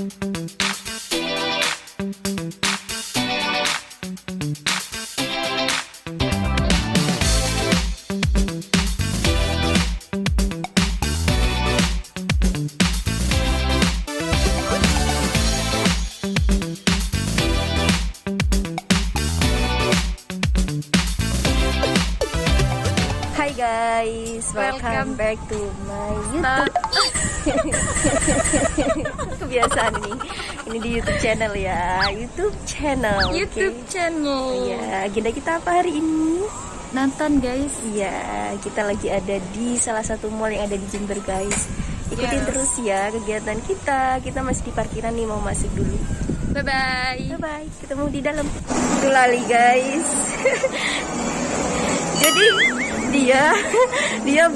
Hai guys, welcome back to my YouTube. Kebiasaan ini di YouTube channel ya, YouTube channel. Iya, agenda kita apa hari ini? Nonton guys. Iya, kita lagi ada di salah satu mall yang ada di Jember guys. Ikutin terus ya kegiatan kita. Kita masih di parkiran nih, mau masuk dulu. Bye bye. Bye bye. Ketemu di dalam. Itu Lali guys. Jadi dia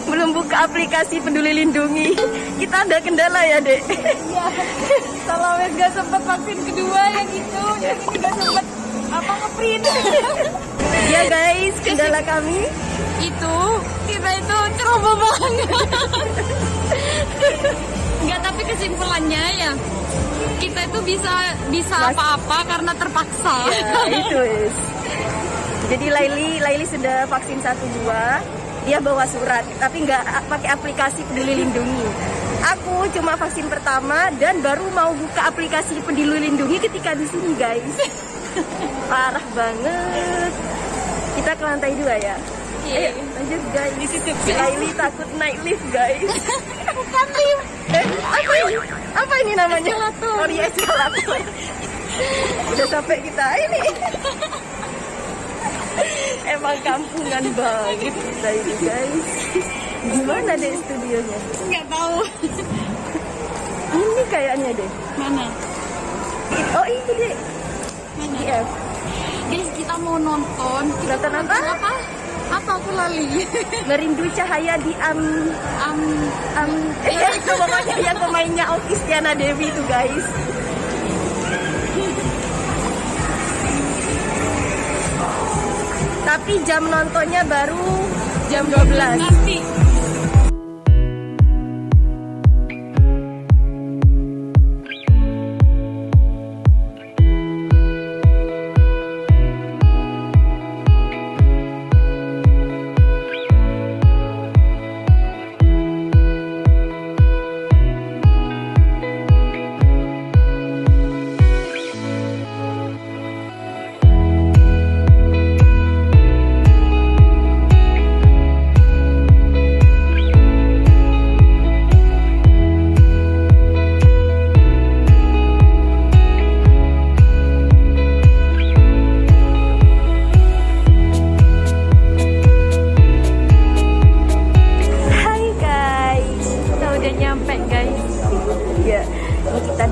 belum buka aplikasi Peduli Lindungi. Kita ada kendala ya, Dek. Iya. Kalau nggak sempet vaksin kedua yang itu, yang ini nggak sempet ngeprint. Ya guys, kendala kami Itu kita itu ceroboh banget. Enggak, tapi kesimpulannya ya kita itu bisa apa-apa karena terpaksa. ya, itu is. Jadi Laili sudah vaksin 1-2. Dia bawa surat, tapi nggak pakai aplikasi Peduli Lindungi. Aku cuma vaksin pertama dan baru mau buka aplikasi Peduli Lindungi ketika di sini guys. Parah banget. Kita ke lantai 2 ya. Ayo lanjut guys. Laili takut naik lift guys. Bukan lift. Apa ini namanya? Eskalator. Oh iya, eskalator. Udah sampai kita ini. Emang kampungan banget kita ini guys. Gimana deh studionya? Nggak tahu. Ini kayaknya deh. Mana? Oh ini deh. Mana? IF. Guys, kita mau nonton. Nonton apa? Apa aku lali? Merindu Cahaya di itu pokoknya yang pemainnya Oki Stiana Dewi itu guys. Tapi jam nontonnya baru jam 12. Nanti.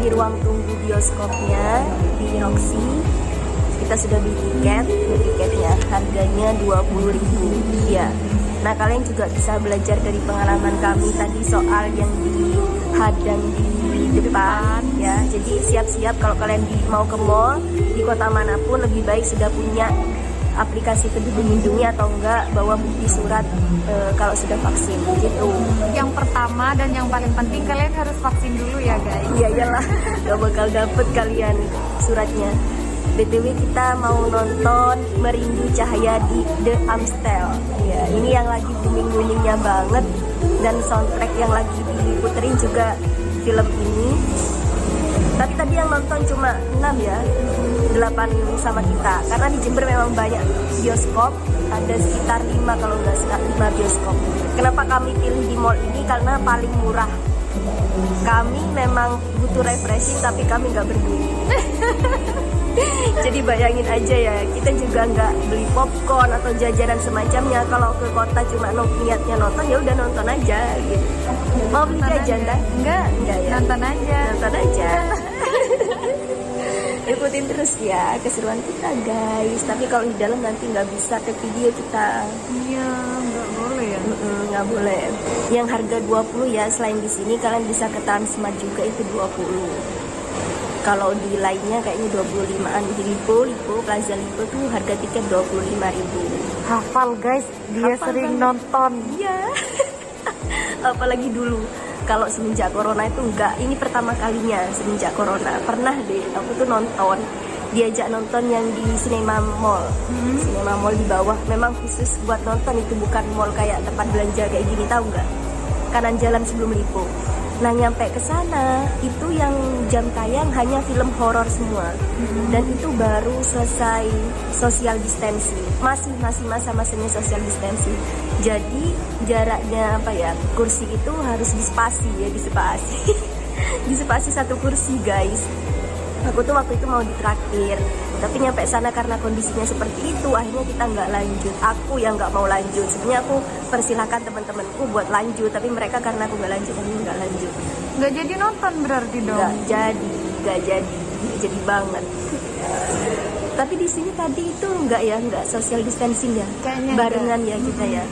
Di ruang tunggu bioskopnya di Roxy. Kita sudah beli tiketnya harganya 20.000. Iya. Nah, kalian juga bisa belajar dari pengalaman kami tadi soal yang dihadang di depan ya. Jadi siap-siap kalau kalian mau ke mall di kota manapun, lebih baik sudah punya aplikasi Peduli Lindungi atau enggak bawa bukti surat kalau sudah vaksin gitu. Yang pertama dan yang paling penting, kalian harus vaksin dulu ya guys. Iya iyalah, gak bakal dapet kalian suratnya. BTW kita mau nonton Merindu Cahaya di The Amstel. Ya, ini yang lagi booming-boomingnya banget, dan soundtrack yang lagi diputerin juga film ini. Tapi tadi yang nonton cuma 6 ya, 8 sama kita. Karena di Jember memang banyak bioskop, ada sekitar 5 kalau nggak salah, 5 bioskop. Kenapa kami pilih di mall ini? Karena paling murah. Kami memang butuh refreshing, tapi kami nggak berduit. Jadi bayangin aja ya, kita juga nggak beli popcorn atau jajanan semacamnya. Kalau ke kota cuma niatnya nonton, ya udah nonton aja gitu. Mau beli jajan dah? Enggak ya. Nonton aja. Ikutin terus ya keseruan kita guys. Tapi kalau di dalam nanti nggak bisa take video kita. Iya, nggak boleh ya. Nggak boleh. Yang harga 20 ya, selain di sini kalian bisa ke Transmart juga, itu 20. Kalau di lainnya kayaknya 25-an. Di Lipo, Plaza Lipo tuh harga tiket 25.000. Hafal guys, dia Hafal sering banget. nonton. Iya. Apalagi dulu kalau semenjak corona itu enggak. Ini pertama kalinya semenjak corona. Pernah deh aku tuh nonton, diajak nonton yang di Cinema Mall. Cinema Mall di bawah, memang khusus buat nonton, itu bukan mall kayak tempat belanja kayak gini, tahu nggak? Kanan jalan sebelum Lipo. Nah nyampe ke sana itu yang jam tayang hanya film horor semua, dan itu baru selesai social distancing, masih masa-masanya social distancing. Jadi jaraknya apa ya, kursi itu harus dispasi ya, disepasi satu kursi guys. Aku tuh waktu itu mau ditraktir, tapi nyampe sana karena kondisinya seperti itu, akhirnya kita nggak lanjut. Aku yang nggak mau lanjut. Sebenarnya aku persilahkan teman-temanku buat lanjut, tapi mereka karena aku nggak lanjut, aku nggak lanjut. Nggak jadi nonton berarti dong? Nggak jadi banget. Tapi di sini tadi itu nggak social distancing ya, Kayaknya barengan ya kita ya.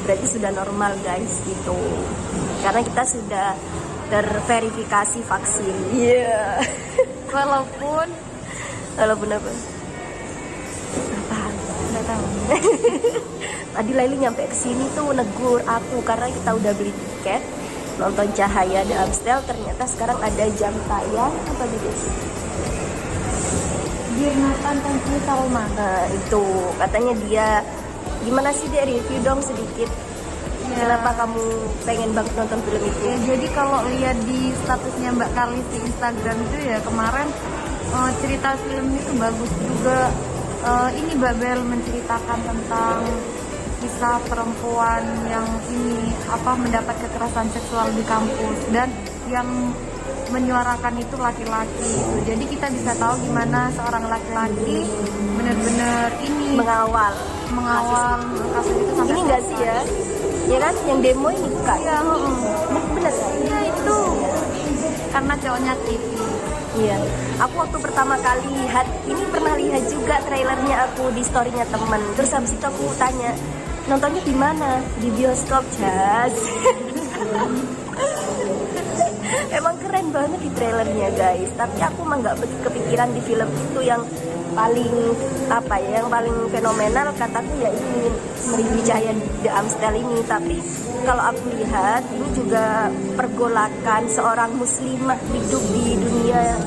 Berarti sudah normal guys gitu, karena kita sudah terverifikasi vaksin. Iya. Walaupun apa? nggak tahu. Tadi Laili nyampe ke sini tuh negur aku karena kita udah beli tiket nonton Cahaya The Amstel, ternyata sekarang ada jam tayang apa gitu. Dirnatan Tangki Salma. Nah itu katanya dia, gimana sih dia, review dong sedikit. Ya. Kenapa kamu pengen banget nonton film itu? Ya, jadi kalau lihat di statusnya Mbak Kalis di Instagram itu ya kemarin cerita film itu bagus juga. Ini Mbak Bel menceritakan tentang kisah perempuan yang ini mendapat kekerasan seksual di kampus, dan yang menyuarakan itu laki-laki. Jadi kita bisa tahu gimana seorang laki-laki benar-benar ini mengawal kasus itu sampai ini enggak sih ya? Ya kan yang demo ini bukan? Iya, Bener kan? iya itu karena cowoknya TV. Iya, aku waktu pertama kali lihat, ini pernah lihat juga trailernya aku di storynya temen. Terus habis itu aku tanya, nontonnya di mana? Di bioskop, Jas. Emang keren banget di trailernya guys. Tapi aku mah nggak kepikiran di film itu yang paling yang paling fenomenal kataku ya ini Merindu Cahaya The Amstel ini. Tapi kalau aku lihat ini juga pergolakan seorang muslimah hidup di dunia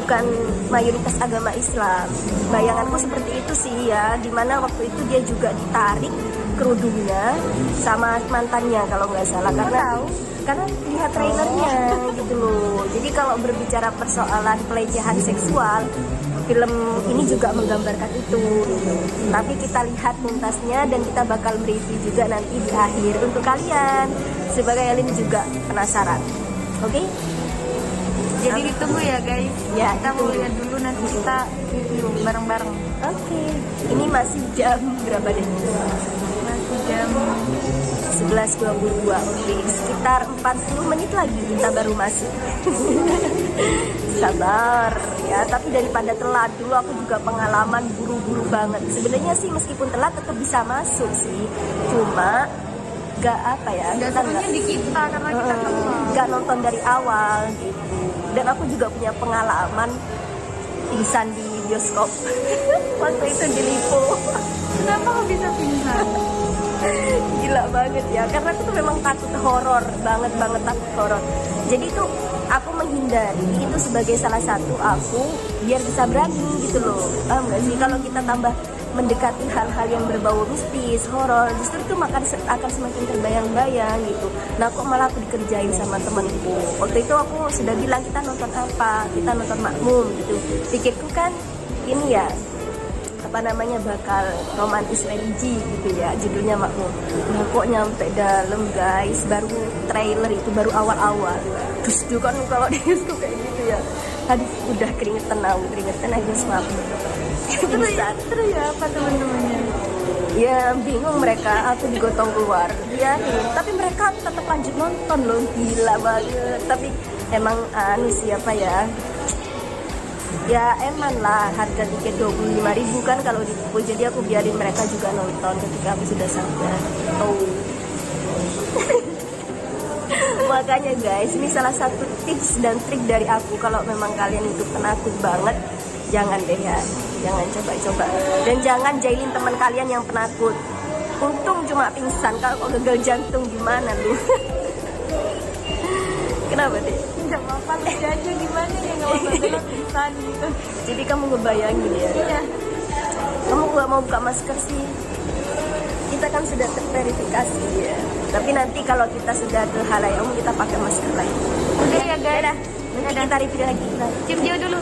bukan mayoritas agama Islam. Bayanganku seperti itu sih ya, dimana waktu itu dia juga ditarik kerudungnya sama mantannya kalau nggak salah, karena lihat trailernya gitu loh. Jadi kalau berbicara persoalan pelecehan seksual, film ini juga menggambarkan itu gitu. Tapi kita lihat tuntasnya dan kita bakal mereview juga nanti di akhir untuk kalian sebagai Elin juga penasaran. Oke? Jadi ditunggu ya guys. Ya, kita mau lihat dulu, nanti kita review bareng-bareng. Oke. Ini masih jam berapa deh? Masih jam 11.22. Oke, sekitar 40 menit lagi kita baru masuk. Sabar ya, tapi daripada telat, dulu aku juga pengalaman buru-buru banget. Sebenarnya sih meskipun telat tetap bisa masuk sih, cuma nggak serunya di kita karena kita nggak nonton dari awal gitu. Dan aku juga punya pengalaman pingsan di bioskop waktu itu di Lipo. Kenapa kok bisa pingsan? Gila banget ya, karena aku tuh memang takut horor banget takut horor. Jadi tuh aku menghindari itu sebagai salah satu aku biar bisa berani gitu loh. Paham gak sih? Kalau kita tambah mendekati hal-hal yang berbau mistis, horor, justru itu akan semakin terbayang-bayang gitu. Nah kok malah aku dikerjain sama temanku. Waktu itu aku sudah bilang kita nonton apa, kita nonton Makmum gitu. Pikirku kan ini ya bakal romantis religi gitu ya, judulnya Makmum. Nah kok nyampe dalam guys, baru trailer itu baru awal-awal, terus juga kan kalau di bioskop kayak gitu ya, tadi udah keringetan aja maaf. Terus ya apa teman-temannya? Ya bingung mereka, aku digotong keluar ya, tapi mereka tetap lanjut nonton loh, gila banget. Tapi emang siapa ya eman lah, harga tiket 25.000 kan kalau di Lipo. Jadi aku biarin mereka juga nonton ketika aku sudah sadar. Makanya guys, ini salah satu tips dan trik dari aku. Kalau memang kalian itu penakut banget, jangan deh ya, jangan coba-coba. Dan jangan jahilin teman kalian yang penakut. Untung cuma pingsan, kalau gagal jantung gimana lu? Kenapa deh? Nggak apa-apa, lucu aja gimana ya kalau Mbak Bella pingsan gitu. Jadi kamu ngebayangin ya? Iya. Kamu gak mau buka masker sih? Kita kan sudah terverifikasi ya. Tapi nanti kalau kita sudah ke halayak umum kita pakai masker lagi. Udah ya guys. Dadah. Nanti kita review lagi. Bye. Cium dia dulu.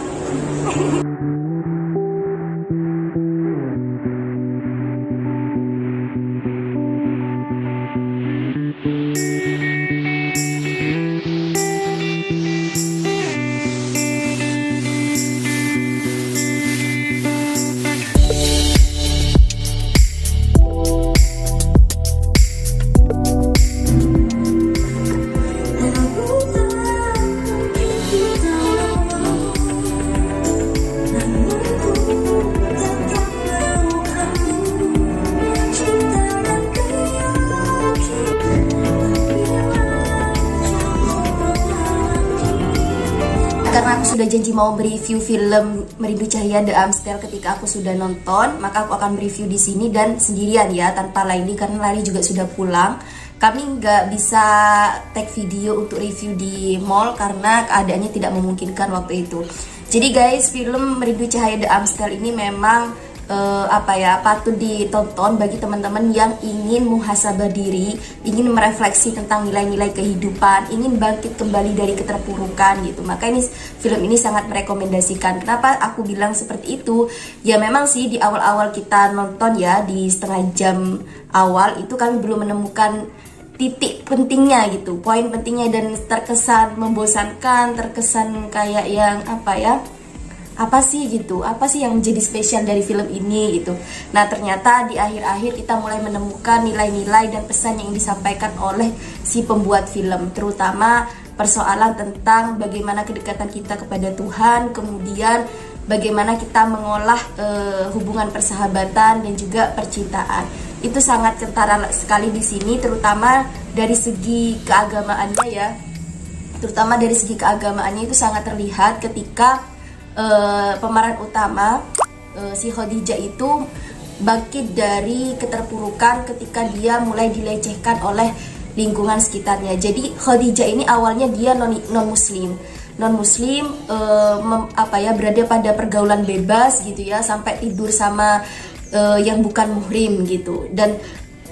Karena aku sudah janji mau mereview film Merindu Cahaya The Amstel ketika aku sudah nonton, maka aku akan mereview di sini dan sendirian ya, tanpa Laili karena Laili juga sudah pulang. Kami nggak bisa take video untuk review di mall karena keadaannya tidak memungkinkan waktu itu. Jadi guys, film Merindu Cahaya The Amstel ini memang patut ditonton bagi teman-teman yang ingin muhasabah diri, ingin merefleksi tentang nilai-nilai kehidupan, ingin bangkit kembali dari keterpurukan gitu. Maka film ini sangat merekomendasikan. Kenapa aku bilang seperti itu? Ya memang sih di awal-awal kita nonton ya, di setengah jam awal itu kami belum menemukan titik pentingnya gitu, poin pentingnya, dan terkesan membosankan, terkesan kayak yang apa sih yang menjadi spesial dari film ini gitu. Nah ternyata di akhir-akhir kita mulai menemukan nilai-nilai dan pesan yang disampaikan oleh si pembuat film, terutama persoalan tentang bagaimana kedekatan kita kepada Tuhan, kemudian bagaimana kita mengolah hubungan persahabatan dan juga percintaan. Itu sangat kentara sekali di sini, terutama dari segi keagamaannya ya. Terutama dari segi keagamaannya itu sangat terlihat ketika pemeran utama si Khadijah itu bangkit dari keterpurukan ketika dia mulai dilecehkan oleh lingkungan sekitarnya. Jadi Khadijah ini awalnya dia non muslim berada pada pergaulan bebas gitu ya, sampai tidur sama yang bukan muhrim gitu, dan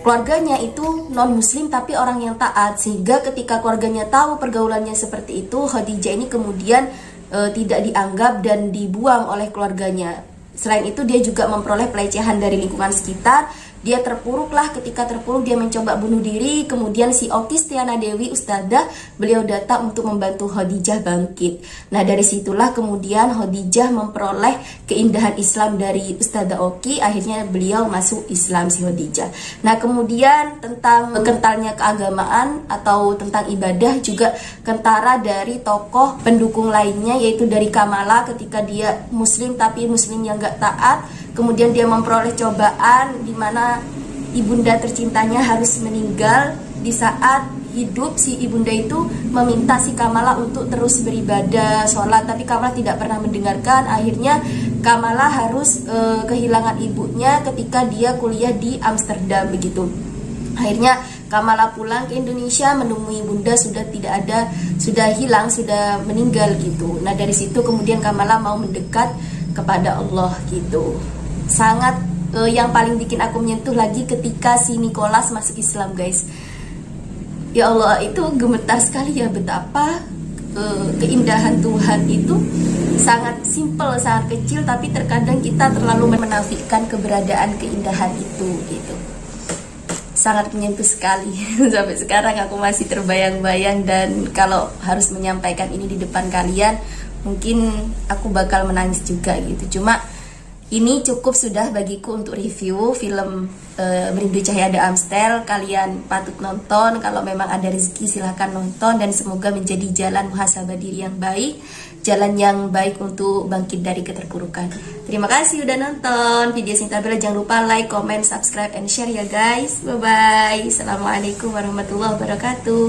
keluarganya itu non muslim tapi orang yang taat, sehingga ketika keluarganya tahu pergaulannya seperti itu, Khadijah ini kemudian tidak dianggap dan dibuang oleh keluarganya. Selain itu dia juga memperoleh pelecehan dari lingkungan sekitar. Dia terpuruklah, ketika terpuruk dia mencoba bunuh diri. Kemudian si Oki Stiana Dewi Ustadzah, beliau datang untuk membantu Khadijah bangkit. Nah dari situlah kemudian Khadijah memperoleh keindahan Islam dari Ustadzah Oki. Akhirnya beliau masuk Islam si Khadijah. Nah kemudian tentang kentalnya keagamaan atau tentang ibadah juga kentara dari tokoh pendukung lainnya, yaitu dari Kamala ketika dia muslim tapi muslim yang gak taat. Kemudian dia memperoleh cobaan di mana ibunda tercintanya harus meninggal. Di saat hidup si ibunda itu meminta si Kamala untuk terus beribadah, sholat, tapi Kamala tidak pernah mendengarkan. Akhirnya Kamala harus kehilangan ibunya ketika dia kuliah di Amsterdam begitu. Akhirnya Kamala pulang ke Indonesia menemui bunda sudah tidak ada, sudah hilang, sudah meninggal gitu. Nah dari situ kemudian Kamala mau mendekat kepada Allah gitu. Sangat yang paling bikin aku menyentuh lagi ketika si Nicholas masuk Islam guys. Ya Allah, itu gemetar sekali ya betapa keindahan Tuhan itu sangat simple, sangat kecil, tapi terkadang kita terlalu menafikan keberadaan keindahan itu gitu. Sangat menyentuh sekali. Sampai sekarang aku masih terbayang-bayang, dan kalau harus menyampaikan ini di depan kalian mungkin aku bakal menangis juga gitu. Cuma ini cukup sudah bagiku untuk review film Merindu Cahaya The Amstel. Kalian patut nonton, kalau memang ada rezeki silahkan nonton, dan semoga menjadi jalan muhasabah diri yang baik, jalan yang baik untuk bangkit dari keterpurukan. Terima kasih udah nonton video Sinta Bella. Jangan lupa like, comment, subscribe, and share ya guys. Bye bye. Assalamualaikum warahmatullahi wabarakatuh.